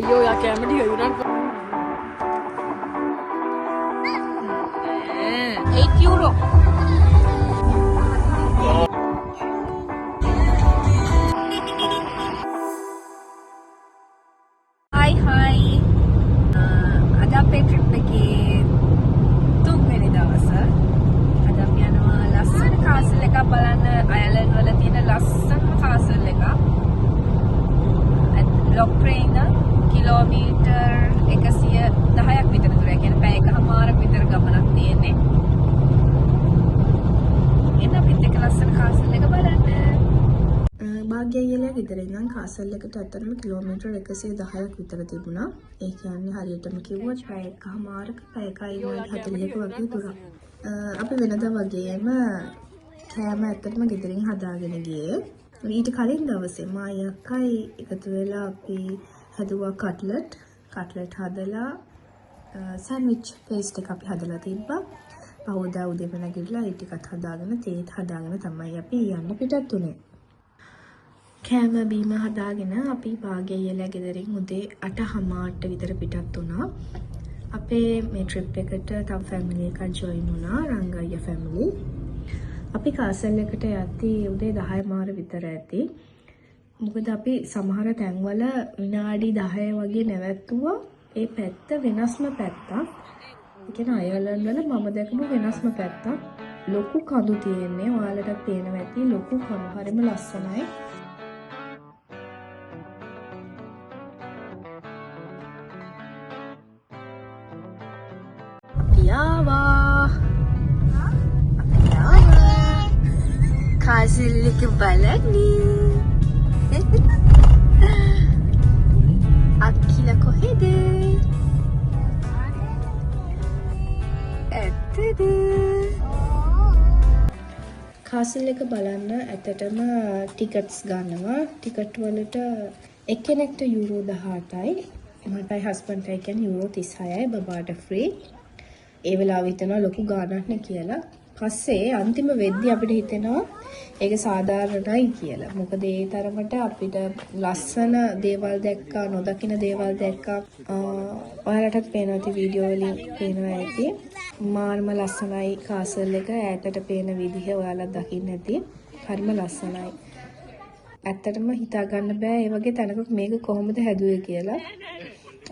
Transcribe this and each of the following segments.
Yo ya kæmmer de hører på. 8 euro. Hi hi. අද අපේ trip එකේ තුන්වෙනි දවස. අද අපි යනවා ලස්සන කාසල් එකක් බලන්න. අයර්ලන්ඩ් වල තියෙන ලස්සනම කාසල් එකක්. ලොක්ක්‍රේන කිලෝමීටර් 110ක් විතර දුර. ඒ කියන්නේ පැය එකමාරක් විතර ගමනක් තියෙන්නේ. එන්න අපිත් එක්ක ලස්සන කාසල් එක බලන්න. භාග්‍යයල ගෙදර ඉඳන් කාසල් එකට ඇත්තටම කිලෝමීටර් 110ක් විතර තිබුණා. ඒ කියන්නේ හරියටම කිව්වොත් පැය එකමාරක පැය 1:40ක වගේ දුරක්. අපි වෙනදා වගේම කෑම ඇත්තටම ගෙදරින් හදාගෙන ගියේ. ඊට කලින් දවසේ මායි අක්කයි එකතු වෙලා අපි හැදුවා කට්ලට් හදලා සෑන්ඩ්විච් පේස්ට් එක අපි හදලා තිබ්බා. පහුවදා උදේම නැගිටලා ඒ ටිකත් හදාගෙන තේත් හදාගෙන තමයි අපි යන්න පිටත් උනේ. කෑම බීම හදාගෙන අපි භාග්‍යයල ගෙදරින් උදේ 8:00ට විතර පිටත් වුණා. අපේ මේ ට්‍රිප් එකට තව ෆැමිලි එකක් ජොයින් වුණා, රංගయ్య ෆැමිලි. අපි කාසල් එකට යද්දී උදේ 10:00 විතර ඇති. මොකද අපි සමහර තැන්වල විනාඩි 10 වගේ නැවැත්තුවා. ඒ පැත්ත වෙනස්ම පැත්තක්. ඒ කියන්නේ අයර්ලන්ඩ් වල මම දැකපු වෙනස්ම පැත්තක්. ලොකු කඳු තියෙන්නේ. ඔයාලට පේනවා ඇති ලොකු කඳු. හරිම ලස්සනයි. කාසල් එක බලන්න. අක්කිලා කොහෙද? ඇත්තද? කාසල් එක බලන්න ඇත්තටම ටිකට්ස් ගන්නවා. ටිකට් වලට එක්කෙනෙක්ට යුරෝ 18යි. මටයි හස්බන්ඩ්ටයි කියන්නේ යුරෝ 36යි. බබාට ෆ්‍රී. ඒ වෙලාවෙ හිතනවා ලොකු ගාණක් නේ කියලා. පස්සේ අන්තිම වෙද්දි අපිට හිතෙනවා ඒක සාධාරණයි කියලා. මොකද ඒ තරමට අපිට ලස්සන දේවල් දැක්කා, නොදකින දේවල් දැක්කා. ඔයාලටත් පේනවා ඇති වීඩියෝ වලින් පේනවා ඇති. මාර්ම ලස්සනයි කාසල් එක. ඈතට පේන විදිහ ඔයාලත් දකින්න ඇති. හරිම ලස්සනයි. ඇත්තටම හිතා ගන්න බෑ මේ වගේ තැනක මේක කොහොමද හැදුවේ කියලා.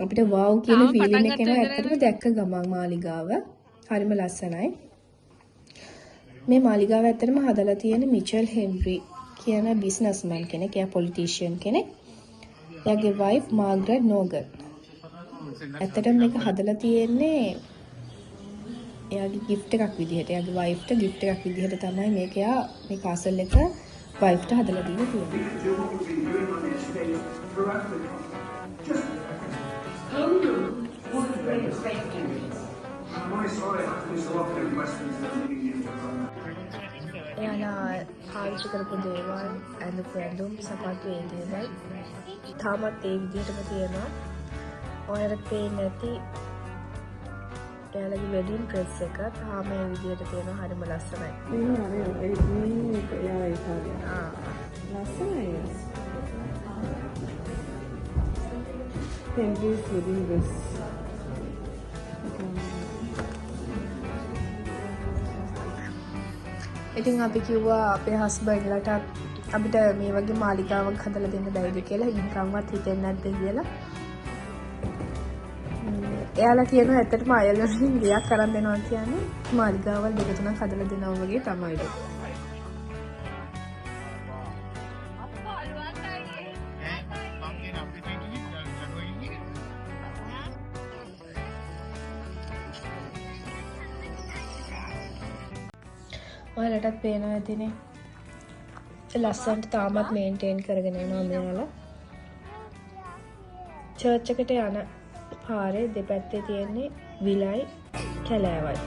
අපිට වව් කියන ෆීලිං එක එනවා ඇත්තටම දැක්ක ගමන් මාලිගාව. හරිම ලස්සනයි. මේ මාලිගාව ඇත්තටම හදලා තියෙන මිචෙල් හෙන්රි කියන බිස්නස්මන් කෙනෙක්. එයා පොලිටිෂියන් කෙනෙක්. එයාගේ වයිෆ් මාග්‍රට් නෝගන්. ඇත්තටම මේක හදලා තියෙන්නේ එයාගේ ගිෆ්ට් එකක් විදිහට. එයාගේ වයිෆ්ට ගිෆ්ට් එකක් විදිහට තමයි මේක එයා මේ කාසල් එක වයිෆ්ට හදලා දීලා තියෙන්නේ. එයාලා පාවිච්චි කරපු දේවල්, ඇඳපු ඇඳුම්, සපත්තු ඒ දේවල් තාමත් ඒ විදිහටම තියෙනවා. ඔයාලට පේන්නේ නැති එයාලගේ වෙඩින් ඩ්‍රෙස් එක තාම ඒ විදිහට තියෙනවා. හරිම ලස්සනයි. ලස්සනයි. Henry's wedding dress. ඉතින් අපි කිව්වා අපේ හස්බන්ඩ්ලට අපිට මේ වගේ මාලිගාවක් හදලා දෙන්න බැයිද කියලා. ඉන්කම්වත් හිතෙන්නේ නැද්ද කියලා. එයාලා කියනවා ඇත්තටම අයර්ලන්ඩ්ෙන් ගියක් කරන් දෙනවා කියන්නේ මාලිගාවල් දෙක තුනක් හදලා දෙනවා වගේ තමයිලු. ඔයාලටත් පේනවා ඇතිනේ. ලස්සනට තාමත් මේන්ටේන් කරගෙන යනවා මෙයාලා. චර්ච් එකට යන පාරේ දෙපැත්තේ තියෙන්නේ විලයි කැලෑවයි.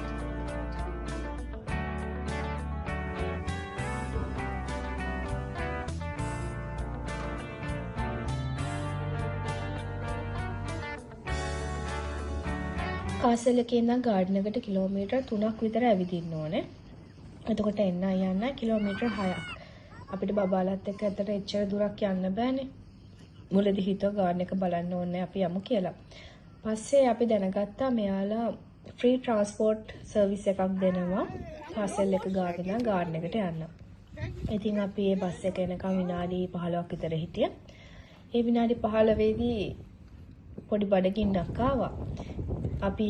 කාසල් එකේ ඉඳන් ගාඩන් එකට කිලෝමීටර් 3ක් විතර ඇවිදින්න ඕනේ. එතකොට එන්න යන්න කිලෝමීටර් 6ක්. අපිට බබාලත් එක්ක ඇත්තට එච්චර දුරක් යන්න බෑනේ. මුලදී හිතුවා ගාර්ඩන් එක බලන්න ඕනේ අපි යමු කියලා. පස්සේ අපි දැනගත්තා මෙයාලා ෆ්‍රී ට්‍රාන්ස්පෝර්ට් සර්විස් එකක් දෙනවා පාසල් එක ගාගෙන ගාර්ඩන් එකට යන්න. ඉතින් අපි මේ බස් එක එනකම් විනාඩි 15ක් විතර හිටියා. ඒ විනාඩි 15ේදී පොඩි බඩගින්නක් ආවා. අපි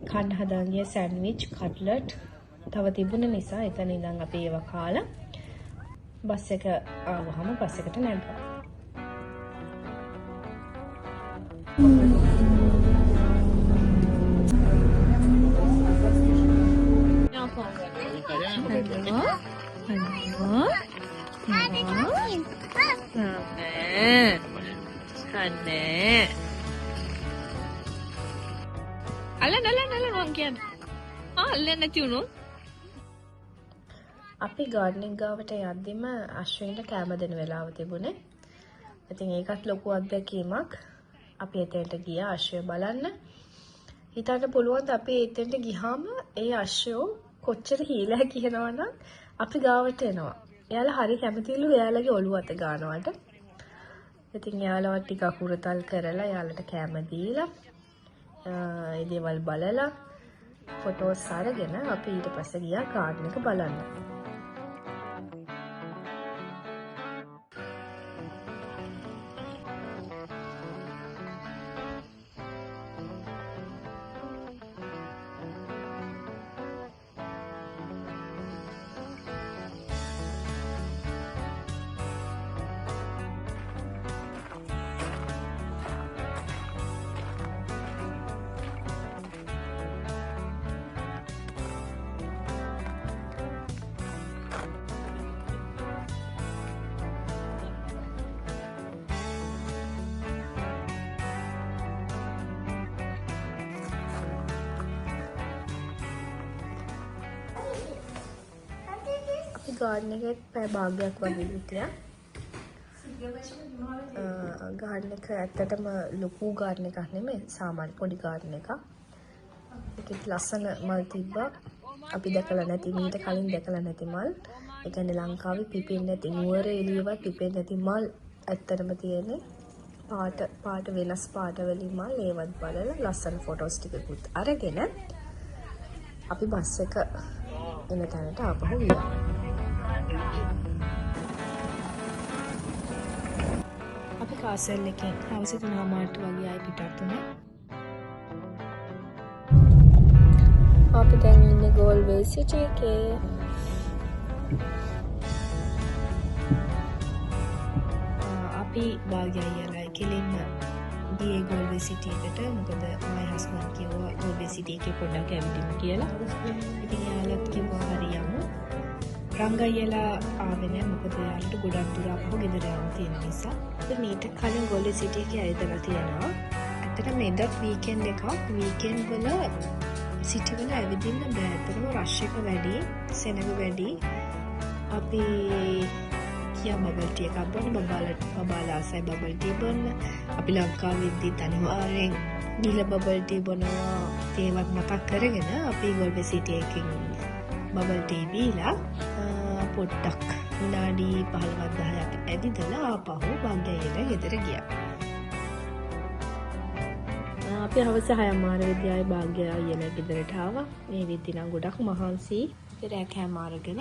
කන්න හදන් ගිය සෑන්ඩ්විච්, කට්ලට් තව තිබුණ නිසා එතන ඉඳන් අපි ඒව කාලා බස් එක ආවහම බස් එකට නැග්ගා. අපි ගාර්ඩන් එක ගාවට යද්දිම අශ්වින්ට කැම දෙන වෙලාව තිබුණේ. ඉතින් ඒකත් ලොකු අත්දැකීමක්. අපි එතෙන්ට ගියා අශ්වය බලන්න. හිතන්න පුළුවන් අපි එතෙන්ට ගියාම ඒ අශ්වයෝ කොච්චර හීලා කියනවනම් අපි ගාවට එනවා. එයාලා හරි කැමතිලු එයාලගේ ඔළුව අත ගන්නවට. ඉතින් එයාලව ටිකක් උරතල් කරලා එයාලට කැම දීලා ඒ දේවල් බලලා ෆොටෝස් අරගෙන අපි ඊට පස්සේ ගියා ගාර්ඩන් එක බලන්න. ගාර්ඩන් එකේ පැය භාගයක් වගේ හිටියා. ගාර්ඩන් එක ඇත්තටම ලොකු ගාර්ඩන් එකක් නෙමෙයි, සාමාන්‍ය පොඩි ගාර්ඩන් එකක්. ඒකේ ලස්සන මල් තිබ්බා. අපි දැකලා නැති, මීට කලින් දැකලා නැති මල්. ඒ කියන්නේ ලංකාවේ පිපෙන්නේ නැති, නුවර එළියවත් පිපෙන්නේ නැති මල් ඇත්තටම තියෙන්නේ. පාට වෙනස් පාට වලින් මල් ඒවත් බලලා ලස්සන ෆොටෝස් ටිකකුත් අරගෙන අපි බස් එක එන තැනට ආපහු ගියා. අපි කාසල් එකෙන් හවස 3:00ට වගේ ආයි පිටත් වුණා. අපි දැන් ඉන්නේ ගෝල්වේ සිටි එකේ. අපි භාග්‍යයලා කෙලින්ම ගියේ ගෝල්වේ සිටි එකට. මොකද මගේ හස්බන්ඩ් කිව්වා ගෝල්වේ සිටි එකේ පොඩ්ඩක් ඇවිදින්න කියලා. ඉතින් යාළුවත් කිව්වා හරියමු. රංගයලා ආවේ නැහැ මොකද යාළුවට ගොඩක් දුර අපහු ගෙදර යන්න තියෙන නිසා. ඉතින් මීට කලින් ගෝල්වේ සිටි එකේ ඇවිදලා තියෙනවා. ඇත්තටම මේකත් වීකෙන්ඩ් එකක්. වීකෙන්ඩ් වල සිටි වල ඇවිදින්න බෑ. ඇත්තටම රෂ් එක වැඩි, සෙනග වැඩි. අපි කියා බබල් ටී එකක් බොන්න, බබාලා ආසයි බබල් ටී බොන්න. අපි ලංකාවේදී අනිවාර්යෙන් නිල බබල් ටී බොනවා. ඒවත් මතක් කරගෙන අපි ගෝල්වේ සිටි එකකින් බබල් ටී බීලා පොඩ්ඩක් විනාඩි 15ක් 10ක් ඇවිදලා ආපහු භාග්‍යයලා ගෙදර ගියා. අපි හවස 6:00 විදිහේ භාග්‍යයලා ගෙදරට ආවා. මේ වෙද්දී නම් ගොඩක් මහන්සි. ඉතින් කෑම අරගෙන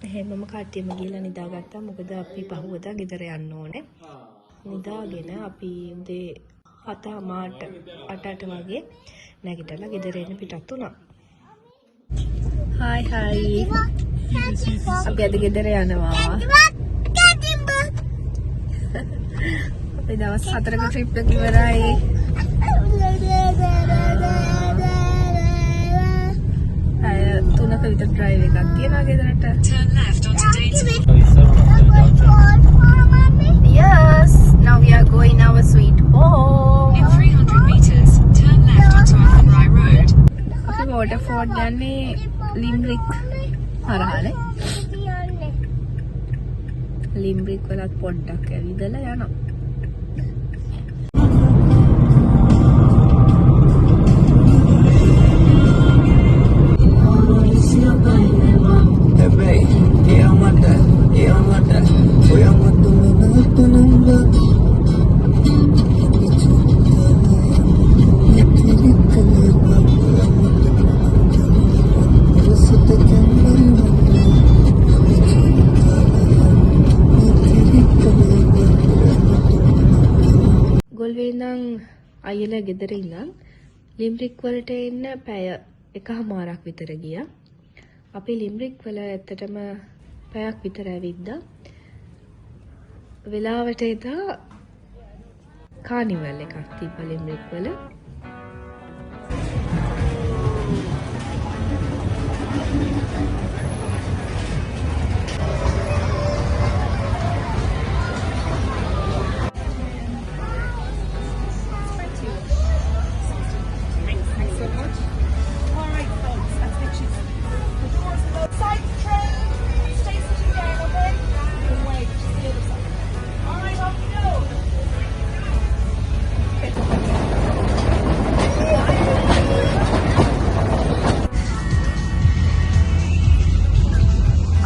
එහෙමම කට්ටියම ගිහලා නිදාගත්තා. මොකද අපි පහුවදා ගෙදර යන්න ඕනේ. නිදාගෙන අපි උදේ 7:00 8:00 වගේ නැගිටලා ගෙදර එන්න පිටත් වුණා. Hi. අපි අද ගෙදර යනවා. අපි දවස් 4ක ට්‍රිප් එක ඉවරයි. අය 3ක විතර ඩ්‍රයිව් එකක් තියෙනවා ගෙදරට. Turn left onto Dayton. Yes, now we are going our sweet home. In 300 meters, turn left onto Athenry Road. අපි වෝටර්ෆෝඩ් යන්නේ ලිම්රික් හරහානේ. ලිම්රික් වලත් පොඩ්ඩක් ඇවිදලා යනවා. Hey, yeah, I'm at that. Boy, I'm at the 12 ඉඳන් අයියලා ගෙදර ඉඳන් ලිම්රික් වලට එන්න පැය එකමාරක් විතර ගියා. අපි ලිම්රික් වල ඇත්තටම පැයක් විතර ඇවිද්දා. වෙලාවට එදා කානිවල් එකක් තිබ්බා ලිම්රික් වල.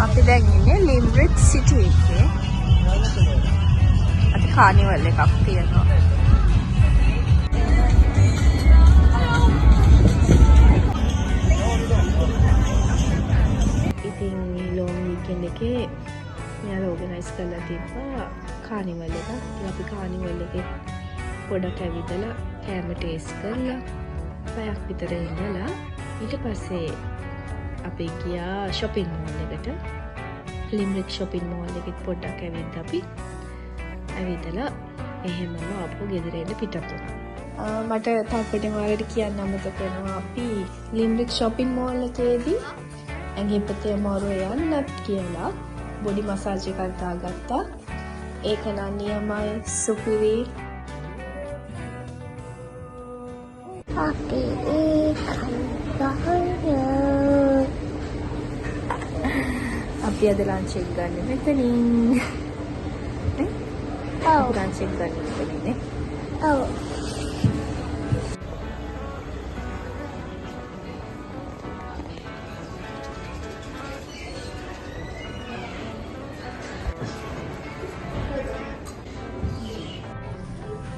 අපි දැන් ඉන්නේ ලිම්රික් සිටි එකේ. අද කානිවල් එකක් තියෙනවා. ඉතින් ලොන් වීකෙන්ඩ් එකේ මෙයාලා ඕගනයිස් කරලා තිබ්බා කානිවල් එකක්. ඉතින් අපි කානිවල් එකේ පොඩක් ඇවිදලා කෑම ටේස්ට් කරලා පැයක් විතර ඉඳලා ඊට පස්සේ අපි ගියා shopping mall එකට. ලිම්රික් shopping mall එකෙත් පොඩ්ඩක් ඇවිත් අපි ඇවිදලා එහෙමම ආපහු ගෙදර එන්න පිටත් වුණා. මට තාප්පටේ මාළට කියන්න අමතක වෙනවා අපි ලිම්රික් shopping mall එකේදී ඇඟේ පතේ අමාරු යන්නත් කියලා බොඩි මසාජ් එකක් දාගත්තා. ඒක නම් නියමයි සුපිරි. අපි අපි අද ලන්ච් එක ගන්න මෙතනින්. ඔව් ලන්ච් එක ගන්න මෙතනින් නේ. ඔව්.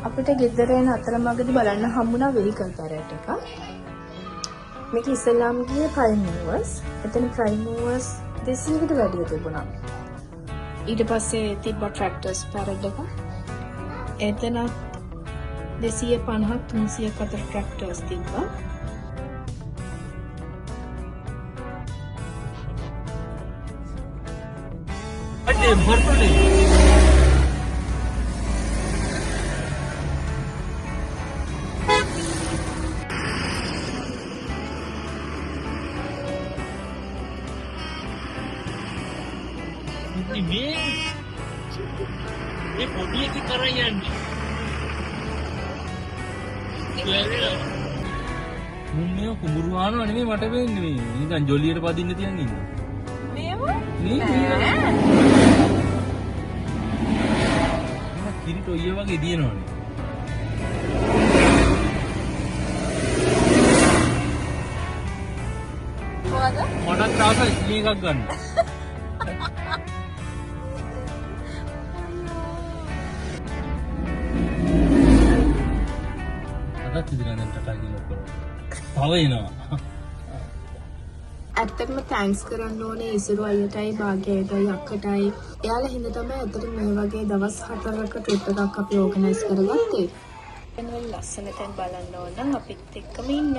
අපිට ගෙදර එන අතරමඟදී බලන්න හම්බුණා වෙහිකල් පැරට් එකක්. මේක ඉස්ලාම් ගියේ ප්‍රයිම් මූවර්ස්. එතන ප්‍රයිම් මූවර්ස් 200කට වැඩිය තිබුණා. ඊට පස්සේ තිබ්බා ට්‍රැක්ටර්ස් පැරට් එක. එතන 250ක් 300ක් අතර ට්‍රැක්ටර්ස් තිබ්බා. අනේ මොකටද? මේ පොඩි එකේ කරන් යන්නේ. මුන්නේ කුඹුරු ආනවා නෙමෙයි මට වෙන්නේ මේ. නිකන් ජොලියට පදින්න තියන් ඉන්නේ. මේව? මේ කිරිට ඔය වගේ දිනනවනේ. මොකද? මටත් ආසයි මේකක් ගන්න. අදත් ඉදිරියෙන් ටටා කිලෝ කරා. තව එනවා. ඇත්තටම තෑන්ක්ස් කරන්න ඕනේ ඉසුරු අයියටයි භාග්‍යයටයි අක්කටයි. එයාලා හින්දා තමයි ඇත්තටම මේ වගේ දවස් 4ක ට්‍රිප් එකක් අපි ඕගනයිස් කරගත්තේ. එන්න ලස්සන තැන් බලන්න ඕන නම් අපිත් එක්කම ඉන්න.